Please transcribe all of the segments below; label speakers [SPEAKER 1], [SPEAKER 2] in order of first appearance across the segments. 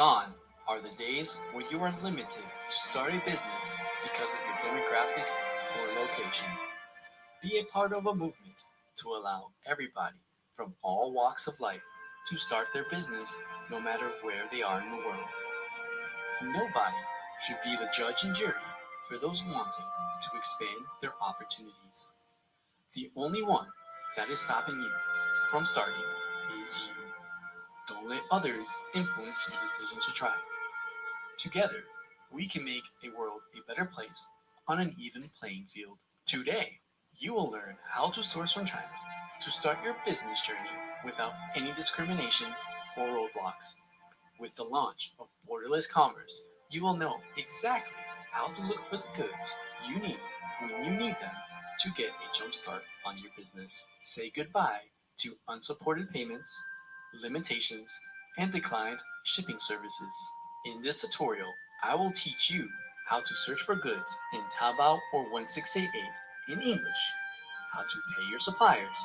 [SPEAKER 1] Gone are the days where you are limited to start a business because of your demographic or location. Be a part of a movement to allow everybody from all walks of life to start their business no matter where they are in the world. Nobody should be the judge and jury for those wanting to expand their opportunities. The only one that is stopping you from starting is you. Don't let others influence your decision to try. Together, we can make a world a better place on an even playing field. Today, you will learn how to source from China to start your business journey without any discrimination or roadblocks. With the launch of Borderless Commerce, you will know exactly how to look for the goods you need when you need them to get a jump start on your business. Say goodbye to unsupported payments, limitations, and declined shipping services. In this tutorial, I will teach you how to search for goods in Taobao or 1688 in English, how to pay your suppliers,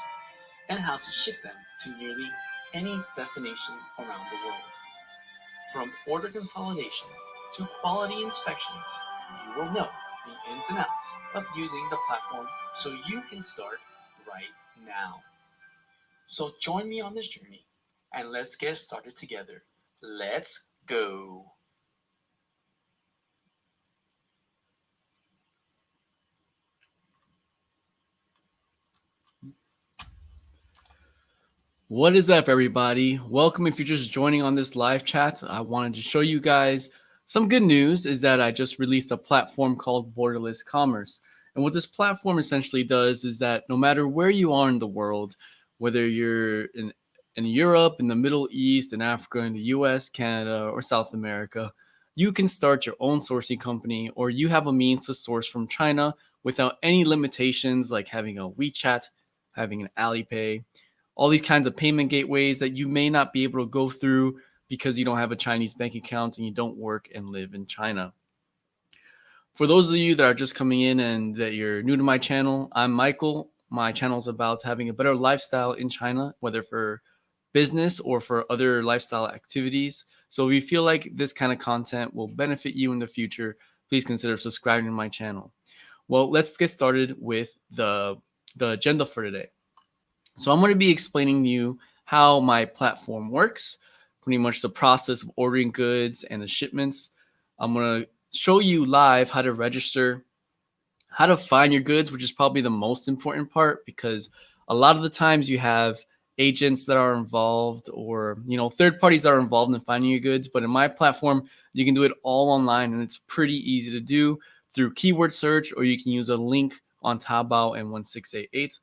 [SPEAKER 1] and how to ship them to nearly any destination around the world. From order consolidation to quality inspections, you will know the ins and outs of using the platform so you can start right now. So join me on this journey and let's get started together. Let's go.
[SPEAKER 2] What is up, everybody? Welcome. If you're just joining on this live chat, I wanted to show you guys some good news is that I just released a platform called Borderless Commerce. And what this platform essentially does is that no matter where you are in the world, whether you're in Europe, in the Middle East, in Africa, in the US, Canada, or South America, you can start your own sourcing company, or you have a means to source from China without any limitations like having a WeChat, having an Alipay, all these kinds of payment gateways that you may not be able to go through because you don't have a Chinese bank account and you don't work and live in China. For those of you that are just coming in and that you're new to my channel, I'm Michael. My channel is about having a better lifestyle in China, whether for business or for other lifestyle activities. So if you feel like this kind of content will benefit you in the future, please consider subscribing to my channel. Well, let's get started with the agenda for today. So I'm going to be explaining to you how my platform works, pretty much the process of ordering goods and the shipments. I'm going to show you live how to register, how to find your goods, which is probably the most important part because a lot of the times you have agents that are involved or third parties that are involved in finding your goods. But in my platform, you can do it all online and it's pretty easy to do through keyword search, or you can use a link on Taobao and 1688.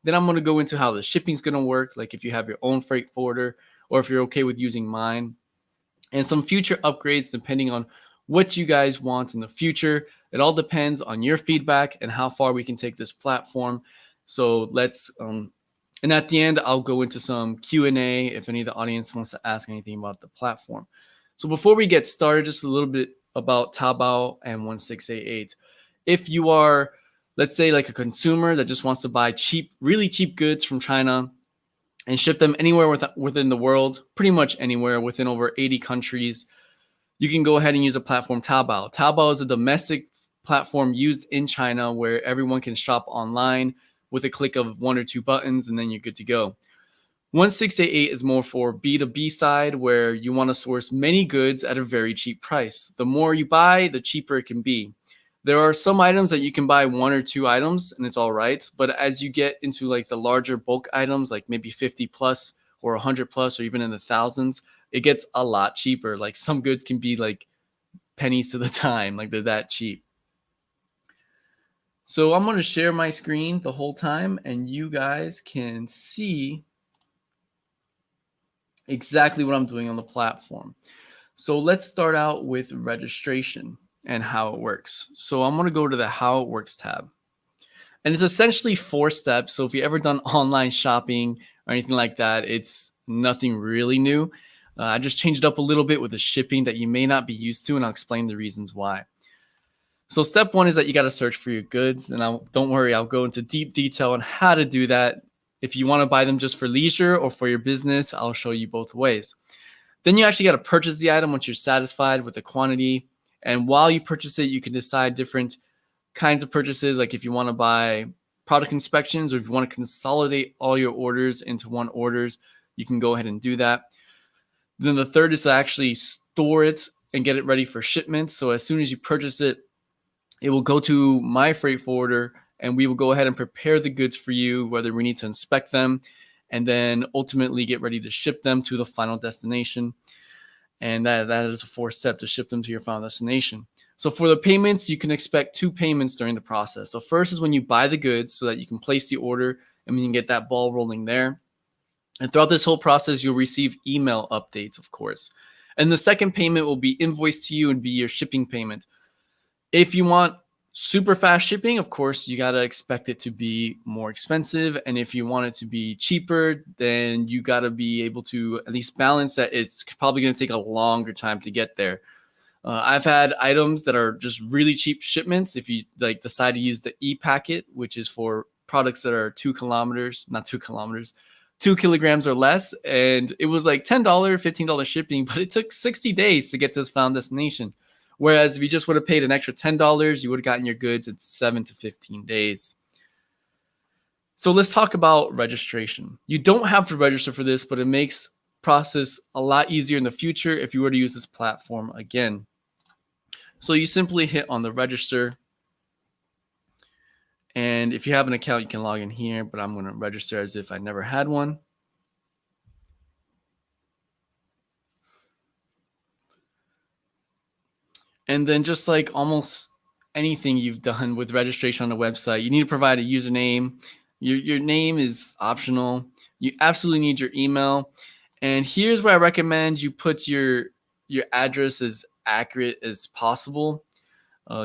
[SPEAKER 2] Then I'm going to go into how the shipping is going to work, like if you have your own freight forwarder or if you're okay with using mine, and some future upgrades depending on what you guys want in the future. It all depends on your feedback and how far we can take this platform. So let's, and at the end, I'll go into some Q&A if any of the audience wants to ask anything about the platform. So before we get started, just a little bit about Taobao and 1688. If you are, let's say, like a consumer that just wants to buy cheap, really cheap goods from China and ship them anywhere within the world, pretty much anywhere within over 80 countries, you can go ahead and use a platform Taobao. Taobao is a domestic platform used in China where everyone can shop online with a click of one or two buttons, and then you're good to go. 1688 is more for B2B side, where you want to source many goods at a very cheap price. The more you buy, the cheaper it can be. There are some items that you can buy one or two items and it's all right. But as you get into like the larger bulk items, like maybe 50 plus or 100 plus, or even in the thousands, it gets a lot cheaper. Like some goods can be like pennies to the time, like they're that cheap. So I'm going to share my screen the whole time and you guys can see exactly what I'm doing on the platform. So let's start out with registration and how it works. So I'm going to go to the How It Works tab. And it's essentially 4 steps. So if you've ever done online shopping or anything like that, it's nothing really new. I just changed it up a little bit with the shipping that you may not be used to, and I'll explain the reasons why. So step 1 is that you got to search for your goods. And don't worry, I'll go into deep detail on how to do that. If you want to buy them just for leisure or for your business, I'll show you both ways. Then you actually got to purchase the item once you're satisfied with the quantity. And while you purchase it, you can decide different kinds of purchases, like if you want to buy product inspections or if you want to consolidate all your orders into one orders, you can go ahead and do that. Then the third is to actually store it and get it ready for shipment. So as soon as you purchase it, it will go to my freight forwarder and we will go ahead and prepare the goods for you, whether we need to inspect them and then ultimately get ready to ship them to the final destination. And that is a fourth step, to ship them to your final destination. So for the payments, you can expect 2 payments during the process. So first is when you buy the goods so that you can place the order and we can get that ball rolling there. And throughout this whole process, you'll receive email updates, of course. And the second payment will be invoiced to you and be your shipping payment. If you want super fast shipping, of course, you got to expect it to be more expensive. And if you want it to be cheaper, then you got to be able to at least balance that it's probably going to take a longer time to get there. I've had items that are just really cheap shipments. If you like decide to use the e-packet, which is for products that are 2 kilograms or less. And it was like $10, $15 shipping, but it took 60 days to get to this final destination. Whereas if you just would have paid an extra $10, you would have gotten your goods in 7 to 15 days. So let's talk about registration. You don't have to register for this, but it makes process a lot easier in the future if you were to use this platform again. So you simply hit on the register. And if you have an account, you can log in here, but I'm going to register as if I never had one. And then just like almost anything you've done with registration on the website, you need to provide a username. Your name is optional. You absolutely need your email. And here's where I recommend you put your address as accurate as possible.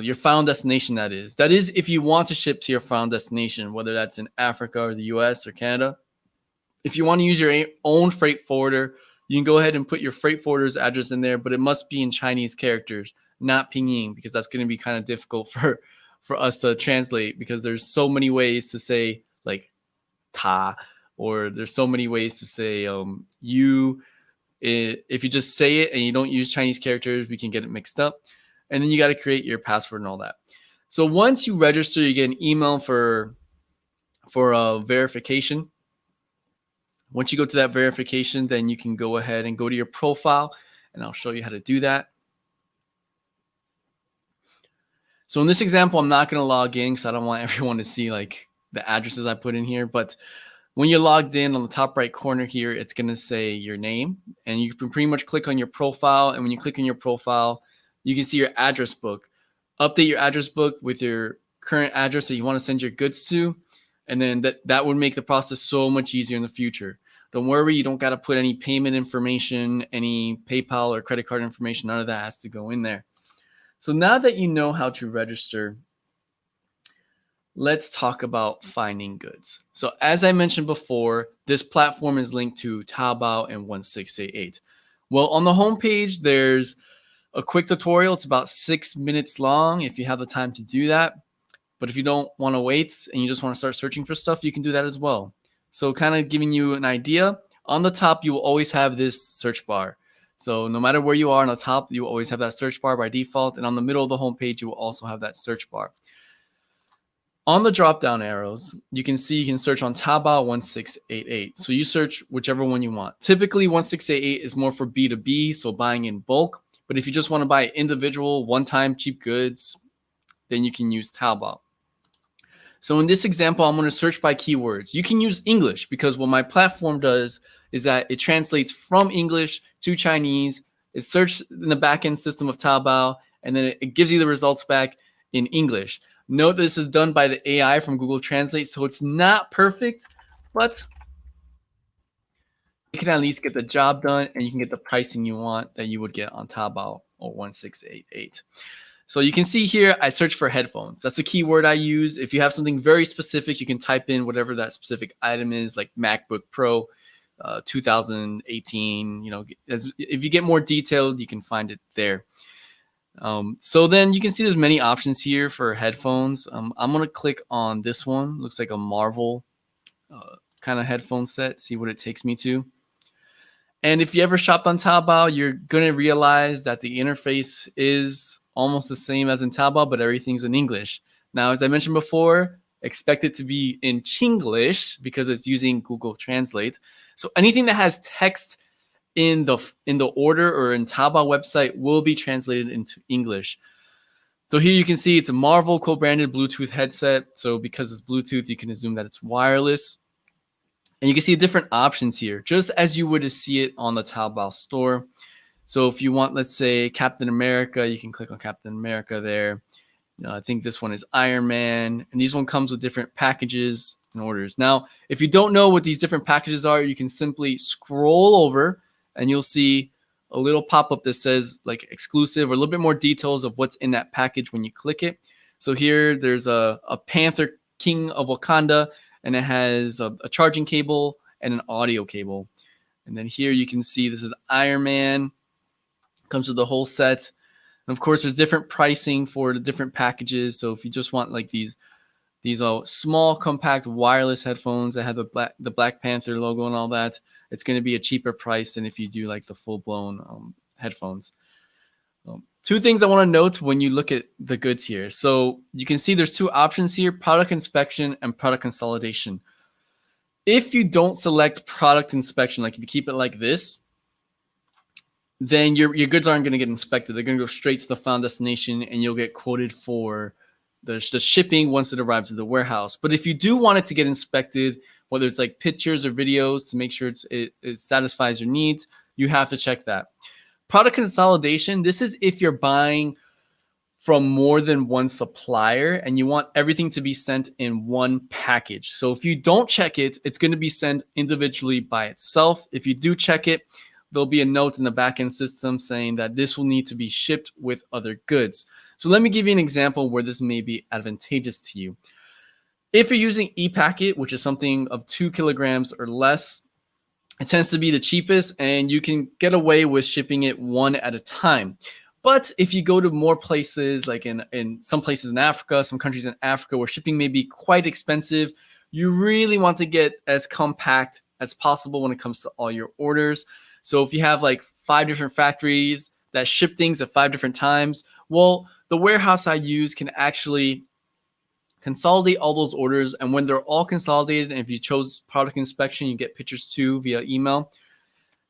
[SPEAKER 2] Your final destination, that is. That is if you want to ship to your final destination, whether that's in Africa or the US or Canada. If you want to use your own freight forwarder, you can go ahead and put your freight forwarder's address in there, but it must be in Chinese characters, not pinyin, because that's going to be kind of difficult for us to translate, because there's so many ways to say like ta, or there's so many ways to say you. If you just say it and you don't use Chinese characters, we can get it mixed up. And then you got to create your password and all that. So once you register, you get an email for verification. Once you go to that verification, then you can go ahead and go to your profile, and I'll show you how to do that. So in this example, I'm not going to log in because I don't want everyone to see like the addresses I put in here. But when you're logged in, on the top right corner here, it's going to say your name, and you can pretty much click on your profile. And when you click on your profile, you can see your address book. Update your address book with your current address that you want to send your goods to. And then that would make the process so much easier in the future. Don't worry, you don't got to put any payment information, any PayPal or credit card information. None of that has to go in there. So now that you know how to register, let's talk about finding goods. So as I mentioned before, this platform is linked to Taobao and 1688. Well, on the homepage, there's a quick tutorial. It's about 6 minutes long if you have the time to do that. But if you don't want to wait and you just want to start searching for stuff, you can do that as well. So kind of giving you an idea, on the top, you will always have this search bar. So no matter where you are on the top, you will always have that search bar by default. And on the middle of the homepage, you will also have that search bar. On the drop-down arrows, you can see you can search on Taobao 1688. So you search whichever one you want. Typically, 1688 is more for B2B, so buying in bulk. But if you just want to buy individual, one-time cheap goods, then you can use Taobao. So in this example, I'm going to search by keywords. You can use English because what my platform does is that it translates from English to Chinese. It searches in the backend system of Taobao, and then it gives you the results back in English. Note this is done by the AI from Google Translate, so it's not perfect, but you can at least get the job done, and you can get the pricing you want that you would get on Taobao or 1688. So you can see here, I search for headphones. That's a keyword I use. If you have something very specific, you can type in whatever that specific item is, like MacBook Pro 2018. You know, if you get more detailed, you can find it there. So then you can see there's many options here for headphones. I'm going to click on this one. Looks like a Marvel kind of headphone set. See what it takes me to. And if you ever shopped on Taobao, you're going to realize that the interface is almost the same as in Taobao, but everything's in English. Now, as I mentioned before, expect it to be in Chinglish because it's using Google Translate. So anything that has text in the order or in Taobao website will be translated into English. So here you can see it's a Marvel co-branded Bluetooth headset. So because it's Bluetooth, you can assume that it's wireless. And you can see different options here, just as you would see it on the Taobao store. So if you want, let's say, Captain America, you can click on Captain America there. I think this one is Iron Man. And these one comes with different packages and orders. Now, if you don't know what these different packages are, you can simply scroll over and you'll see a little pop-up that says like exclusive or a little bit more details of what's in that package when you click it. So here there's a Panther King of Wakanda, and it has a charging cable and an audio cable. And then here you can see this is Iron Man. Comes with the whole set. And of course, there's different pricing for the different packages. So if you just want like these small, compact wireless headphones that have the Black Panther logo and all that, it's going to be a cheaper price than if you do like the full-blown headphones. Two things I want to note when you look at the goods here. So you can see there's two options here, product inspection and product consolidation. If you don't select product inspection, like if you keep it like this, then your goods aren't going to get inspected. They're going to go straight to the final destination and you'll get quoted for the shipping once it arrives at the warehouse. But if you do want it to get inspected, whether it's like pictures or videos to make sure it satisfies your needs, you have to check that. Product consolidation, this is if you're buying from more than one supplier and you want everything to be sent in one package. So if you don't check it, it's going to be sent individually by itself. If you do check it, there'll be a note in the backend system saying that this will need to be shipped with other goods. So let me give you an example where this may be advantageous to you. If you're using ePacket, which is something of 2 kilograms or less, it tends to be the cheapest and you can get away with shipping it one at a time. But if you go to more places, like in some places in Africa, some countries in Africa where shipping may be quite expensive, you really want to get as compact as possible when it comes to all your orders. So if you have like 5 different factories that ship things at 5 different times, well, the warehouse I use can actually consolidate all those orders. And when they're all consolidated, and if you chose product inspection, you get pictures too via email.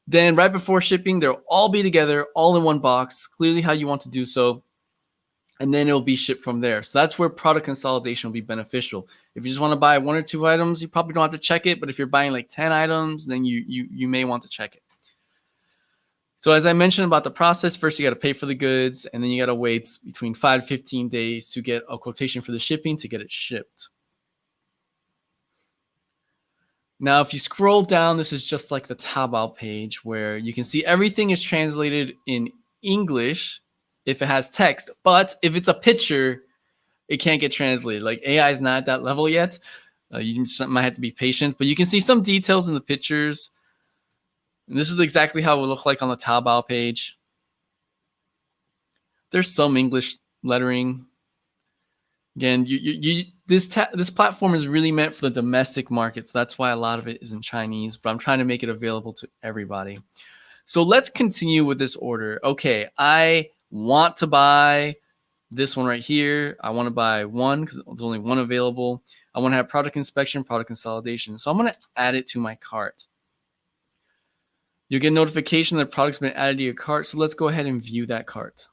[SPEAKER 2] Then right before shipping, they'll all be together, all in one box, clearly how you want to do so. And then it'll be shipped from there. So that's where product consolidation will be beneficial. If you just want to buy 1 or 2 items, you probably don't have to check it. But if you're buying like 10 items, then you may want to check it. So as I mentioned about the process, first you got to pay for the goods, and then you got to wait between 5 to 15 days to get a quotation for the shipping to get it shipped. Now, if you scroll down, this is just like the Taobao page where you can see everything is translated in English if it has text, but if it's a picture, it can't get translated. Like AI is not at that level yet. You just might have to be patient, but you can see some details in the pictures. And this is exactly how it would look like on the Taobao page. There's some English lettering. Again, this platform is really meant for the domestic markets. That's why a lot of it is in Chinese, but I'm trying to make it available to everybody. So let's continue with this order. Okay, I want to buy this one right here. I want to buy one because there's only one available. I want to have product inspection, product consolidation. So I'm going to add it to my cart. You'll get a notification that the product's been added to your cart. So let's go ahead and view that cart.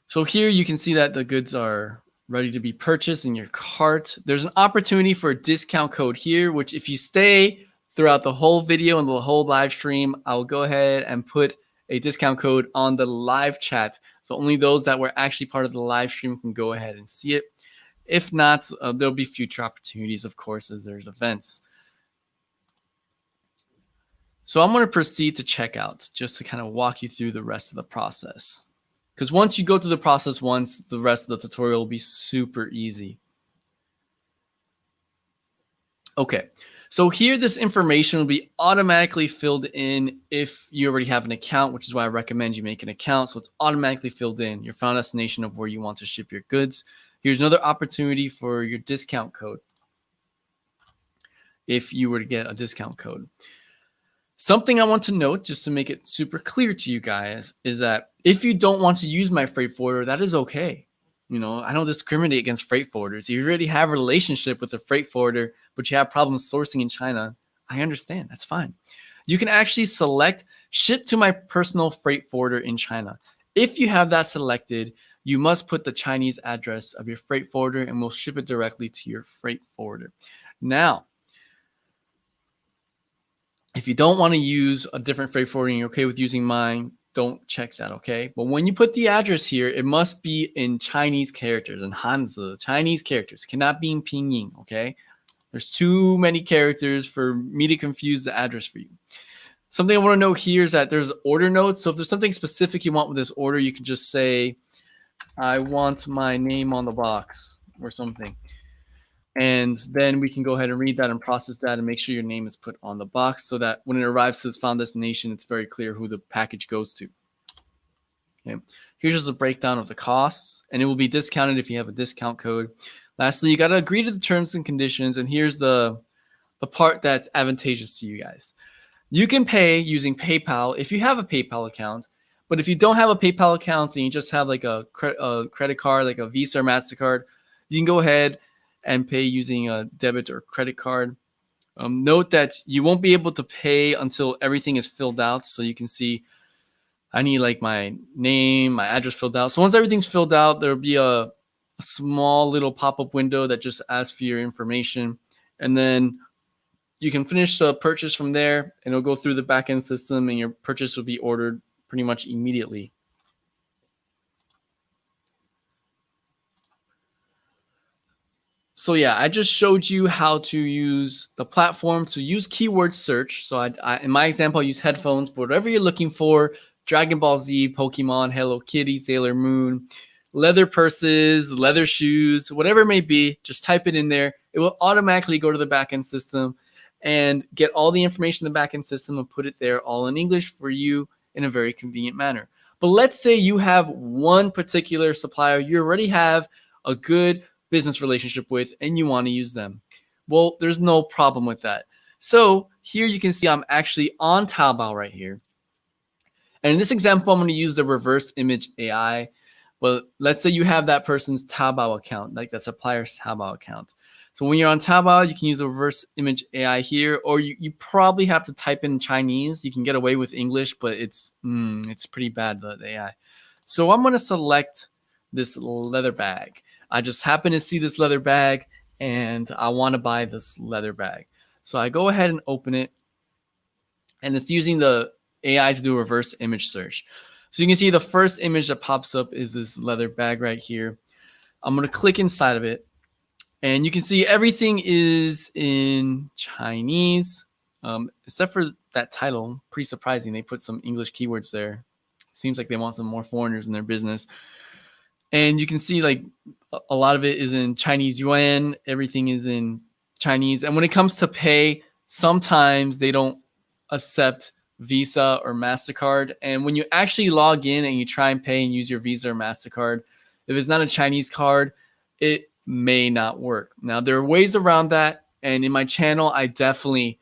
[SPEAKER 2] So here you can see that the goods are ready to be purchased in your cart. There's an opportunity for a discount code here, which if you stay throughout the whole video and the whole live stream, I'll go ahead and put a discount code on the live chat. So only those that were actually part of the live stream can go ahead and see it. If not, there'll be future opportunities, of course, as there's events. So I'm going to proceed to checkout just to kind of walk you through the rest of the process. Because once you go through the process once, the rest of the tutorial will be super easy. Okay, so here this information will be automatically filled in if you already have an account, which is why I recommend you make an account. So it's automatically filled in, your final destination of where you want to ship your goods. Here's another opportunity for your discount code. if you were to get a discount code. Something I want to note, just to make it super clear to you guys, is that if you don't want to use my freight forwarder, that is okay. I don't discriminate against freight forwarders. If you already have a relationship with a freight forwarder, but you have problems sourcing in China, I understand. That's fine. You can actually select ship to my personal freight forwarder in China. If you have that selected, you must put the Chinese address of your freight forwarder and we'll ship it directly to your freight forwarder. Now, if you don't want to use a different freight forwarder and you're okay with using mine, don't check that, okay? But when you put the address here, it must be in Chinese characters, in Hanzi, Chinese characters. It cannot be in Pinyin, okay? There's too many characters for me to confuse the address for you. Something I want to note here is that there's order notes. So if there's something specific you want with this order, you can just say, I want my name on the box or something. And then we can go ahead and read that and process that and make sure your name is put on the box so that when it arrives to its final destination, it's very clear who the package goes to. Okay. Here's just a breakdown of the costs, and it will be discounted if you have a discount code. Lastly, you got to agree to the terms and conditions, and here's the part that's advantageous to you guys. You can pay using PayPal if you have a PayPal account, but if you don't have a PayPal account and you just have like a credit card, like a Visa or MasterCard, you can go ahead and pay using a debit or credit card. Note that you won't be able to pay until everything is filled out. So you can see I need like my name, my address filled out. So once everything's filled out, there'll be a small little pop-up window that just asks for your information. And then you can finish the purchase from there and it'll go through the backend system and your purchase will be ordered pretty much immediately. So yeah, I just showed you how to use the platform to use keyword search. So I in my example, I use headphones, but whatever you're looking for, Dragon Ball Z, Pokemon, Hello Kitty, Sailor Moon, leather purses, leather shoes, whatever it may be, just type it in there. It will automatically go to the backend system and get all the information in the backend system and put it there all in English for you in a very convenient manner. But let's say you have one particular supplier you already have a good business relationship with and you want to use them. Well, there's no problem with that. So here you can see I'm actually on Taobao right here. And in this example, I'm going to use the reverse image AI. Well, let's say you have that person's Taobao account, like that supplier's Taobao account. So when you're on Taobao, you can use the reverse image AI here, or you probably have to type in Chinese. You can get away with English, but it's pretty bad, the AI. So I'm going to select this leather bag. I just happen to see this leather bag and I want to buy this leather bag. So I go ahead and open it and it's using the AI to do a reverse image search. So you can see the first image that pops up is this leather bag right here. I'm going to click inside of it and you can see everything is in Chinese, except for that title. Pretty surprising. They put some English keywords there. Seems like they want some more foreigners in their business. And you can see like a lot of it is in Chinese yuan. Everything is in Chinese. And when it comes to pay, sometimes they don't accept Visa or MasterCard. And when you actually log in and you try and pay and use your Visa or MasterCard, if it's not a Chinese card, it may not work. Now, there are ways around that. And in my channel, I definitely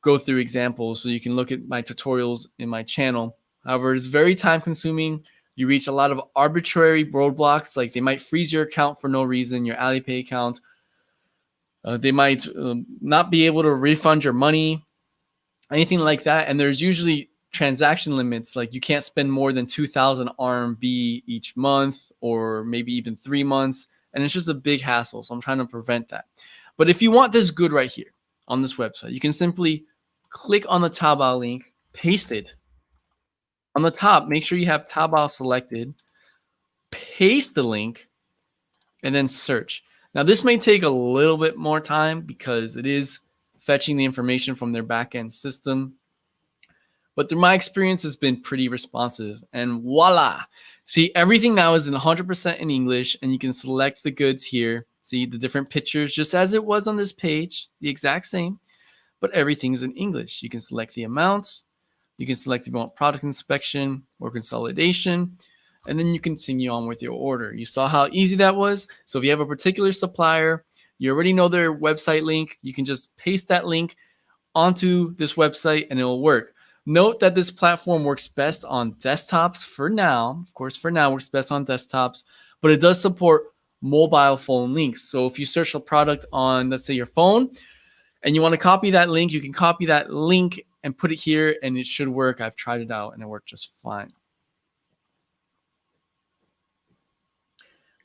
[SPEAKER 2] go through examples. So you can look at my tutorials in my channel. However, it's very time consuming. You reach a lot of arbitrary roadblocks, like they might freeze your account for no reason, your Alipay account. They might not be able to refund your money, anything like that. And there's usually transaction limits, like you can't spend more than 2,000 RMB each month or maybe even 3 months. And it's just a big hassle. So I'm trying to prevent that. But if you want this good right here on this website, you can simply click on the Taobao link, paste it. On the top, make sure you have Taobao selected, paste the link, and then search. Now, this may take a little bit more time because it is fetching the information from their backend system. But through my experience, it's been pretty responsive. And voila! See, everything now is in 100% in English, and you can select the goods here. See the different pictures, just as it was on this page, the exact same, but everything's in English. You can select the amounts. You can select if you want product inspection or consolidation, and then you continue on with your order. You saw how easy that was. So if you have a particular supplier You already know their website link. You can just paste that link onto this website and it will work. Note that this platform works best on desktops for now. Of course, for now, works best on desktops, but it does support mobile phone links. So if you search a product on, let's say, your phone, and you want to copy that link, you can copy that link and put it here, and it should work. I've tried it out, and it worked just fine.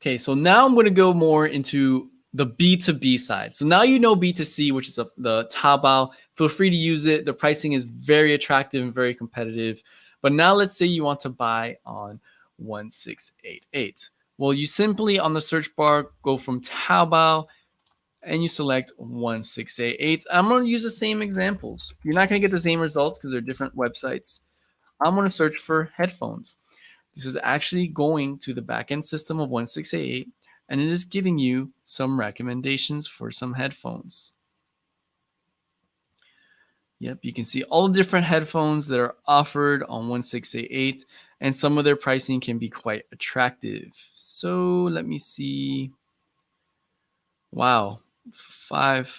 [SPEAKER 2] Okay, so now I'm going to go more into the B2B side. So now you know B2C, which is the Taobao. Feel free to use it. The pricing is very attractive and very competitive. But now let's say you want to buy on 1688. Well, you simply on the search bar go from Taobao and you select 1688. I'm going to use the same examples. You're not going to get the same results because they're different websites. I'm going to search for headphones. This is actually going to the backend system of 1688, and it is giving you some recommendations for some headphones. Yep, you can see all the different headphones that are offered on 1688, and some of their pricing can be quite attractive. So let me see. Wow, 5.0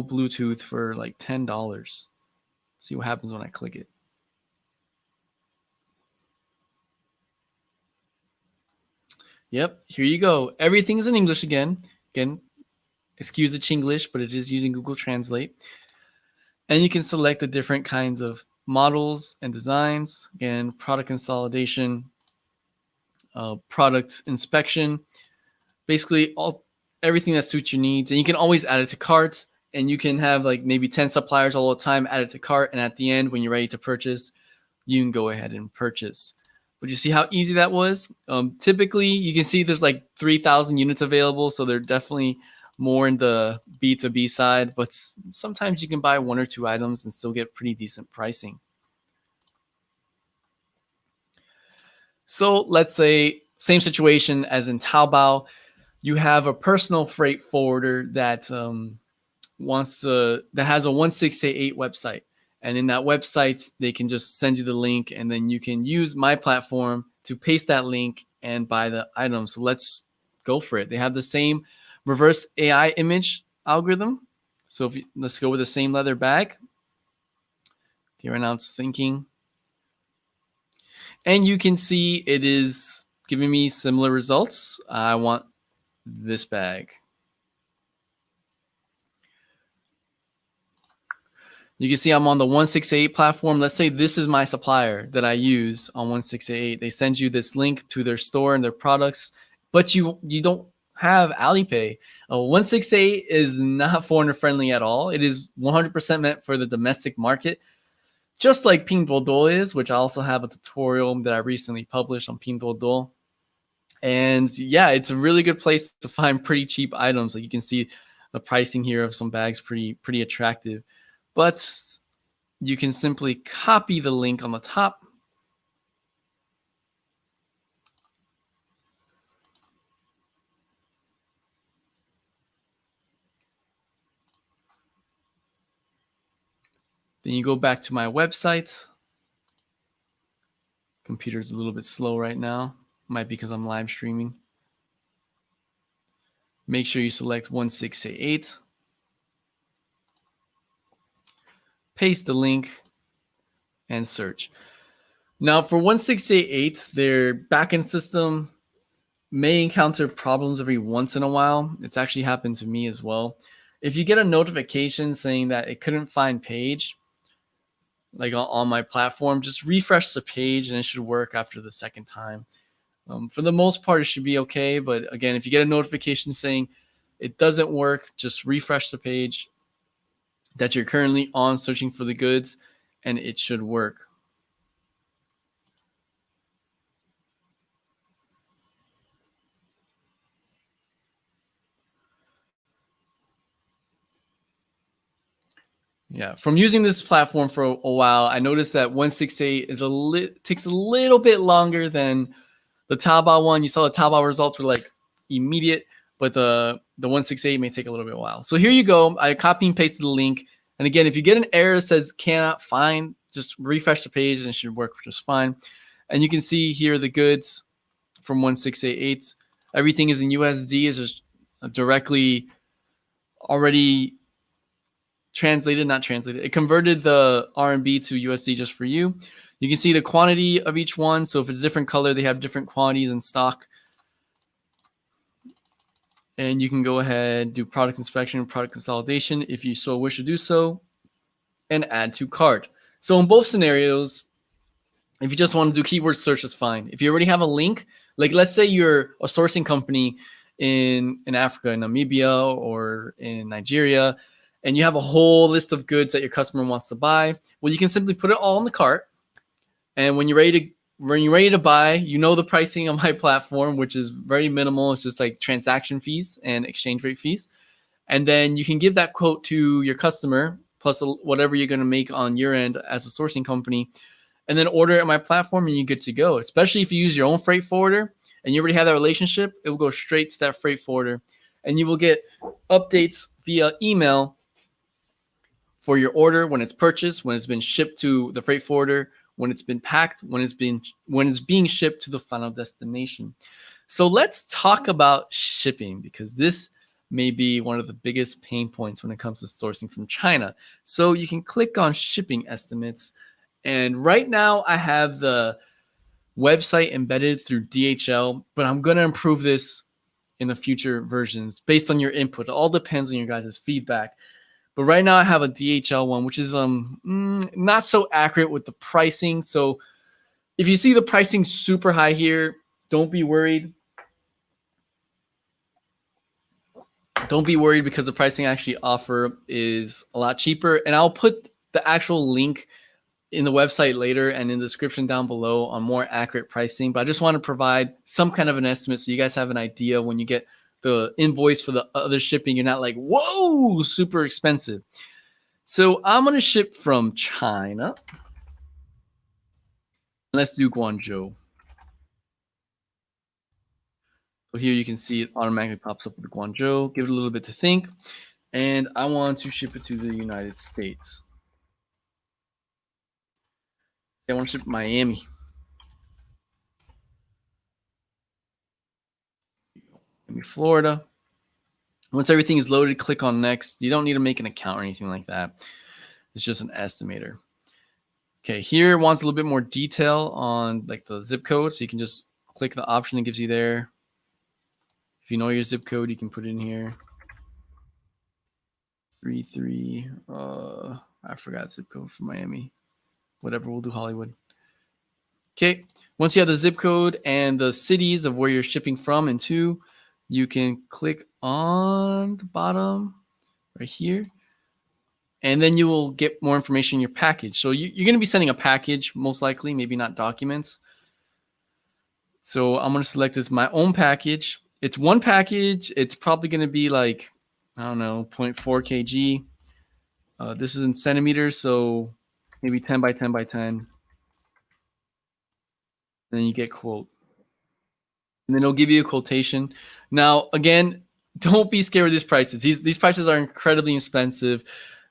[SPEAKER 2] Bluetooth for like $10. See what happens when I click it. Yep, here you go. Everything is in English again. Again, excuse the Chinglish, but it is using Google Translate. And you can select the different kinds of models and designs. Again, product consolidation, product inspection, basically everything that suits your needs. And you can always add it to carts, and you can have like maybe 10 suppliers all the time, add it to cart, and at the end, when you're ready to purchase, you can go ahead and purchase. But you see how easy that was? Typically, you can see there's like 3,000 units available, so they're definitely more in the B2B side, but sometimes you can buy 1 or 2 items and still get pretty decent pricing. So let's say same situation as in Taobao. You have a personal freight forwarder that that has a 1688 website. And in that website, they can just send you the link, and then you can use my platform to paste that link and buy the item. So let's go for it. They have the same reverse AI image algorithm. So let's go with the same leather bag. Okay, right now it's thinking. And you can see it is giving me similar results. I want this bag. You can see I'm on the 1688 platform. Let's say this is my supplier that I use on 1688. They send you this link to their store and their products, but you don't have Alipay. 1688 is not foreigner friendly at all. It is 100% meant for the domestic market, just like Pinduoduo is, which I also have a tutorial that I recently published on Pinduoduo. And yeah, it's a really good place to find pretty cheap items. Like you can see the pricing here of some bags pretty attractive. But you can simply copy the link on the top. Then you go back to my website. Computer's a little bit slow right now. Might be because I'm live streaming. Make sure you select 1688. Paste the link and search. Now for 1688, their backend system may encounter problems every once in a while. It's actually happened to me as well. If you get a notification saying that it couldn't find page, like on my platform, just refresh the page and it should work after the second time. For the most part, it should be okay. But again, if you get a notification saying it doesn't work, just refresh the page that you're currently on searching for the goods, and it should work. Yeah, from using this platform for a while, I noticed that 1688 takes a little bit longer than the Taobao one. You saw the Taobao results were like immediate, but the 1688 may take a little bit while. So here you go. I copy and pasted the link. And again, if you get an error that says cannot find, just refresh the page and it should work just fine. And you can see here the goods from 1688. Everything is in USD. It's just directly already not translated. It converted the RMB to USD just for you. You can see the quantity of each one. So if it's a different color, they have different quantities in stock. And you can go ahead, do product inspection, product consolidation if you so wish to do so, and add to cart. So in both scenarios, if you just want to do keyword search, that's fine. If you already have a link, like let's say you're a sourcing company in Africa, in Namibia, or in Nigeria, and you have a whole list of goods that your customer wants to buy, well, you can simply put it all in the cart. And when you're ready to buy, you know the pricing on my platform, which is very minimal. It's just like transaction fees and exchange rate fees. And then you can give that quote to your customer, plus whatever you're going to make on your end as a sourcing company, and then order it on my platform, and you're good to go. Especially if you use your own freight forwarder and you already have that relationship, it will go straight to that freight forwarder, and you will get updates via email for your order when it's purchased, when it's been shipped to the freight forwarder, when it's been packed, when it's being shipped to the final destination. So let's talk about shipping, because this may be one of the biggest pain points when it comes to sourcing from China. So you can click on shipping estimates, and right now I have the website embedded through DHL, but I'm going to improve this in the future versions based on your input. It all depends on your guys' feedback. But right now I have a DHL one, which is not so accurate with the pricing. So if you see the pricing super high here, don't be worried. Don't be worried, because the pricing I actually offer is a lot cheaper. And I'll put the actual link in the website later and in the description down below on more accurate pricing. But I just want to provide some kind of an estimate so you guys have an idea when you get the invoice for the other shipping. You're not like, whoa, super expensive. So I'm going to ship from China. Let's do Guangzhou. So here you can see it automatically pops up with Guangzhou. Give it a little bit to think. And I want to ship it to the United States. I want to ship Miami. Florida. Once everything is loaded, click on next. You don't need to make an account or anything like that. It's just an estimator. Okay, here it wants a little bit more detail on like the zip code. So you can just click the option it gives you there. If you know your zip code, you can put it in here. 33. I forgot zip code for Miami. Whatever, we'll do Hollywood. Okay, once you have the zip code and the cities of where you're shipping from and to, you can click on the bottom right here, and then you will get more information in your package. So you're going to be sending a package, most likely, maybe not documents. So I'm going to select this, my own package. It's one package. It's probably going to be like, I don't know, 0.4 kg. This is in centimeters, so maybe 10 by 10 by 10. And then you get quote. And then it'll give you a quotation. Now, again, don't be scared with these prices. These prices are incredibly expensive.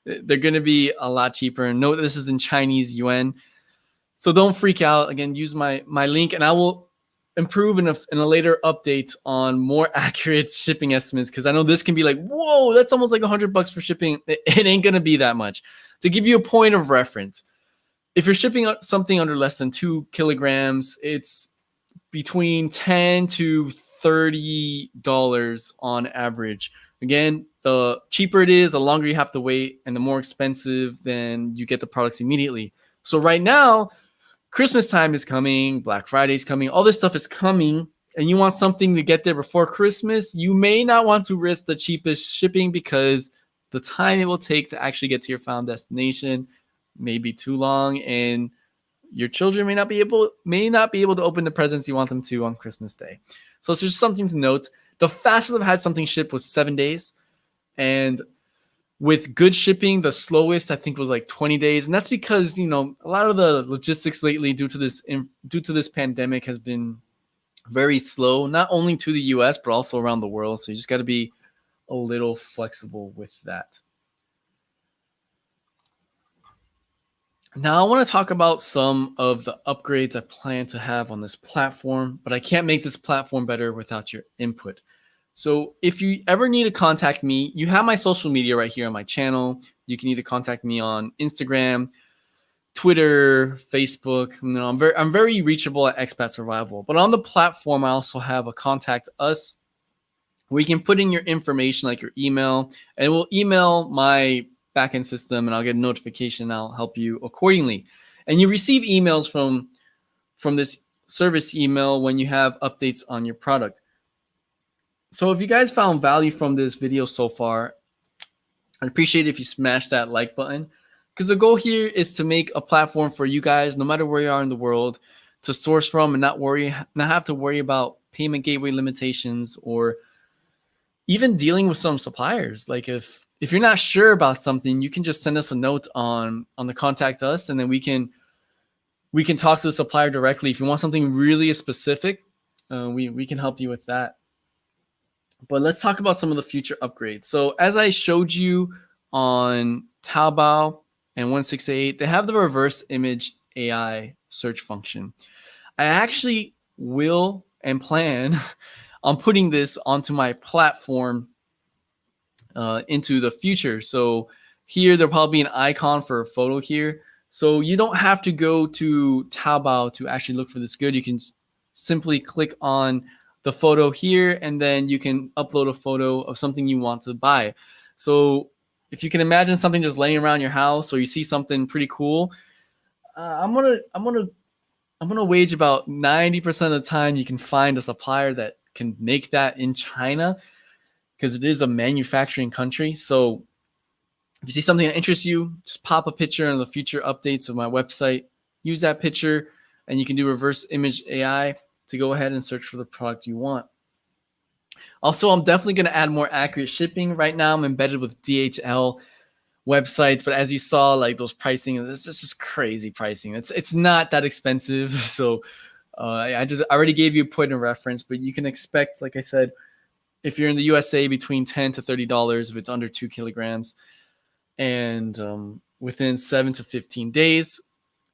[SPEAKER 2] They're going to be a lot cheaper. And note this is in Chinese yuan. So don't freak out. Again, use my link, and I will improve in a later update on more accurate shipping estimates, because I know this can be like, whoa, that's almost like $100 for shipping. It ain't going to be that much. To give you a point of reference, if you're shipping something under less than 2 kilograms, it's between $10 to $30 on average. Again, the cheaper it is, the longer you have to wait, and the more expensive, then you get the products immediately. So right now, Christmas time is coming, Black Friday is coming, all this stuff is coming, and you want something to get there before Christmas, you may not want to risk the cheapest shipping, because the time it will take to actually get to your final destination may be too long, and your children may not be able to open the presents you want them to on Christmas Day. So it's just something to note. The fastest I've had something shipped was 7 days. And with good shipping, the slowest I think was like 20 days. And that's because, a lot of the logistics lately due to this pandemic has been very slow, not only to the US, but also around the world. So you just got to be a little flexible with that. Now I want to talk about some of the upgrades I plan to have on this platform, but I can't make this platform better without your input. So if you ever need to contact me, you have my social media right here on my channel. You can either contact me on Instagram, Twitter, Facebook. You know, I'm very reachable at Expat Survival. But on the platform, I also have a contact us where you can put in your information like your email, and it will email my backend system, and I'll get a notification. And I'll help you accordingly. And you receive emails from this service email when you have updates on your product. So if you guys found value from this video so far, I'd appreciate it if you smash that like button, because the goal here is to make a platform for you guys, no matter where you are in the world, to source from and not have to worry about payment gateway limitations or even dealing with some suppliers. Like if you're not sure about something, you can just send us a note on the contact us, and then we can talk to the supplier directly. If you want something really specific, we can help you with that. But let's talk about some of the future upgrades. So as I showed you on Taobao and 168, they have the reverse image AI search function. I actually will and plan on putting this onto my platform into the future. So here there'll probably be an icon for a photo here. So you don't have to go to Taobao to actually look for this good. You can simply click on the photo here, and then you can upload a photo of something you want to buy. So if you can imagine something just laying around your house, or you see something pretty cool, I'm gonna wage about 90% of the time you can find a supplier that can make that in China, because it is a manufacturing country. So if you see something that interests you, just pop a picture in the future updates of my website, use that picture, and you can do reverse image AI to go ahead and search for the product you want. Also, I'm definitely going to add more accurate shipping. Right now, I'm embedded with DHL websites, but as you saw, like those pricing, it's just crazy pricing. It's not that expensive. So I already gave you a point of reference, but you can expect, like I said, if you're in the USA, between $10 to $30 if it's under 2 kilograms, and within 7 to 15 days.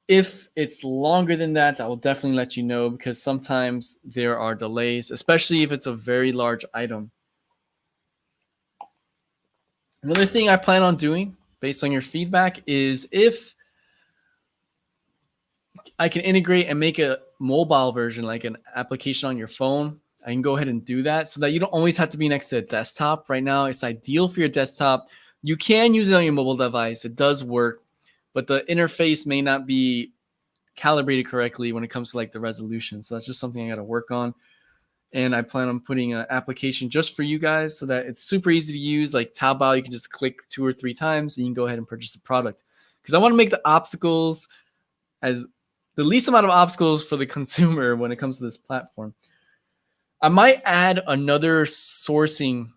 [SPEAKER 2] If it's longer than that, I will definitely let you know, because sometimes there are delays, especially if it's a very large item. Another thing I plan on doing based on your feedback is if I can integrate and make a mobile version, like an application on your phone, I can go ahead and do that so that you don't always have to be next to a desktop. Right now, it's ideal for your desktop. You can use it on your mobile device. It does work, but the interface may not be calibrated correctly when it comes to like the resolution. So that's just something I got to work on. And I plan on putting an application just for you guys so that it's super easy to use. Like Taobao, you can just click 2 or 3 times and you can go ahead and purchase the product. Because I want to make the obstacles as the least amount of obstacles for the consumer when it comes to this platform. I might add another sourcing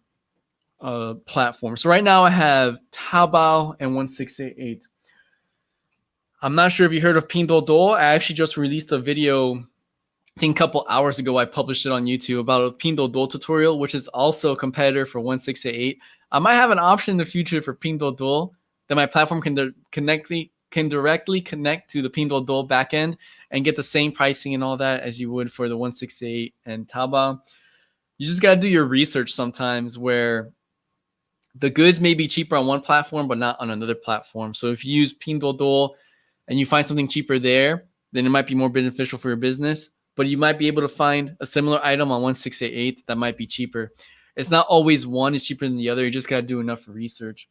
[SPEAKER 2] platform. So right now I have Taobao and 1688. I'm not sure if you heard of Pinduoduo. I actually just released a video, I think a couple hours ago. I published it on YouTube about a Pinduoduo tutorial, which is also a competitor for 1688. I might have an option in the future for Pinduoduo that my platform can directly connect to the Pinduoduo backend and get the same pricing and all that as you would for the 1688 and Taobao. You just got to do your research sometimes, where the goods may be cheaper on one platform but not on another platform. So if you use Pinduoduo and you find something cheaper there, then it might be more beneficial for your business. But you might be able to find a similar item on 1688 that might be cheaper. It's not always one is cheaper than the other. You just got to do enough research.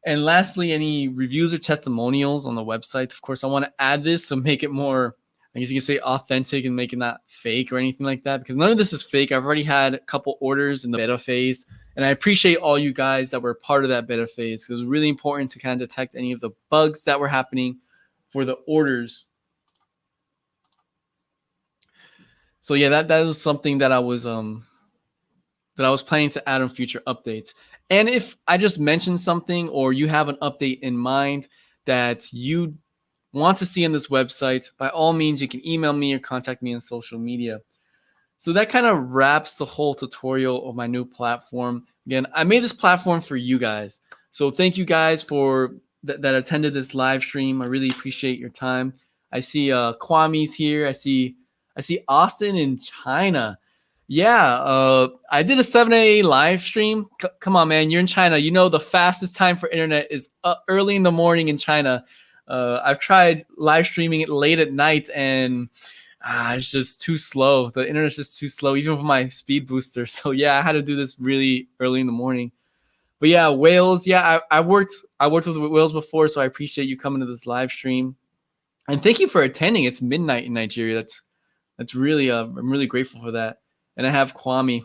[SPEAKER 2] And lastly, any reviews or testimonials on the website. Of course, I want to add this to make it more, I guess you can say, authentic and make it not fake or anything like that, because none of this is fake. I've already had a couple orders in the beta phase, and I appreciate all you guys that were part of that beta phase, because it was really important to kind of detect any of the bugs that were happening for the orders. So yeah, that was something that I was planning to add on future updates. And if I just mentioned something, or you have an update in mind that you want to see on this website, by all means, you can email me or contact me on social media. So that kind of wraps the whole tutorial of my new platform. Again, I made this platform for you guys. So thank you guys for that attended this live stream. I really appreciate your time. I see Kwame's here. I see Austin in China. Yeah, I did a 7 a live stream. Come on, man, you're in China. You know the fastest time for internet is early in the morning in China. I've tried live streaming it late at night, and it's just too slow. The internet's just too slow, even with my speed booster. So yeah, I had to do this really early in the morning. But yeah, Wales. Yeah, I worked with Wales before, so I appreciate you coming to this live stream, and thank you for attending. It's midnight in Nigeria. That's really I'm really grateful for that. And I have Kwame.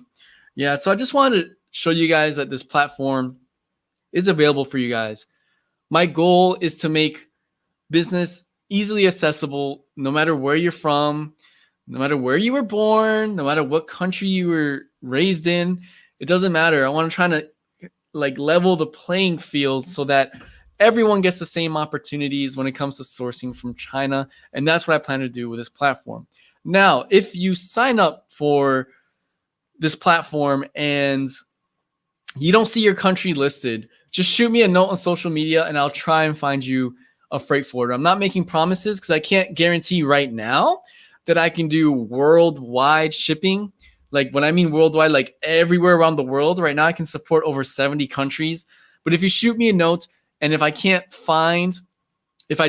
[SPEAKER 2] Yeah, so I just wanted to show you guys that this platform is available for you guys. My goal is to make business easily accessible no matter where you're from, no matter where you were born, no matter what country you were raised in. It doesn't matter. I want to try to like level the playing field so that everyone gets the same opportunities when it comes to sourcing from China. And that's what I plan to do with this platform. Now, if you sign up for this platform and you don't see your country listed, just shoot me a note on social media and I'll try and find you a freight forwarder. I'm not making promises because I can't guarantee right now that I can do worldwide shipping. Like when I mean worldwide, like everywhere around the world. Right now I can support over 70 countries. But if you shoot me a note and if I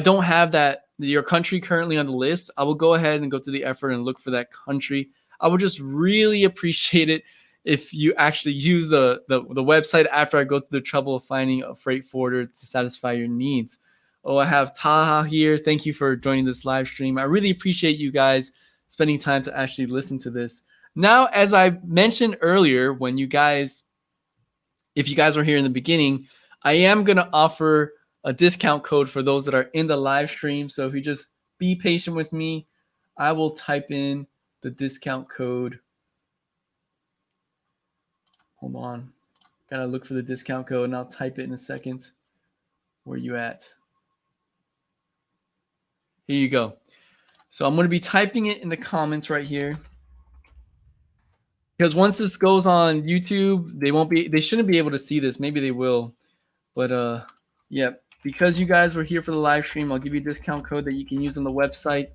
[SPEAKER 2] don't have your country currently on the list, I will go ahead and go through the effort and look for that country. I would just really appreciate it if you actually use the website after I go through the trouble of finding a freight forwarder to satisfy your needs. Oh, I have Taha here. Thank you for joining this live stream. I really appreciate you guys spending time to actually listen to this. Now, as I mentioned earlier, if you guys were here in the beginning, I am going to offer a discount code for those that are in the live stream. So if you just be patient with me, I will type in the discount code. Hold on. Gotta look for the discount code and I'll type it in a second. Where you at? Here you go. So I'm going to be typing it in the comments right here. Because once this goes on YouTube, they shouldn't be able to see this. Maybe they will. But yeah, because you guys were here for the live stream, I'll give you a discount code that you can use on the website.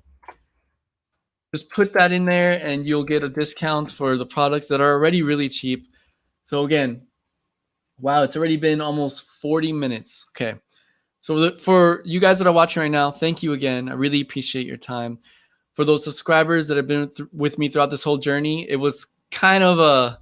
[SPEAKER 2] Just put that in there and you'll get a discount for the products that are already really cheap. So again, wow, it's already been almost 40 minutes. Okay. So for you guys that are watching right now, thank you again. I really appreciate your time. For those subscribers that have been with me throughout this whole journey, it was kind of a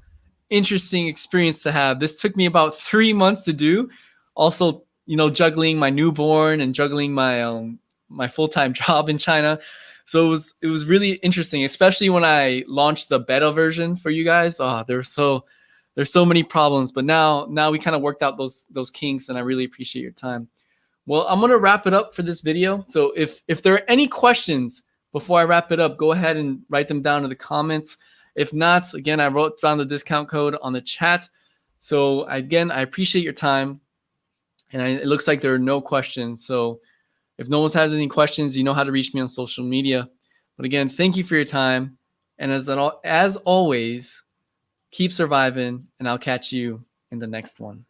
[SPEAKER 2] interesting experience to have. This took me about 3 months to do. Also, juggling my newborn and juggling my my full-time job in China. So it was really interesting, especially when I launched the beta version for you guys. Oh, there's so many problems, but now we kind of worked out those kinks, and I really appreciate your time. Well, I'm going to wrap it up for this video. So if there are any questions before I wrap it up, go ahead and write them down in the comments. If not, again, I wrote down the discount code on the chat. So again, I appreciate your time. And it looks like there are no questions. So if no one has any questions, you know how to reach me on social media. But again, thank you for your time. And as always, keep surviving, and I'll catch you in the next one.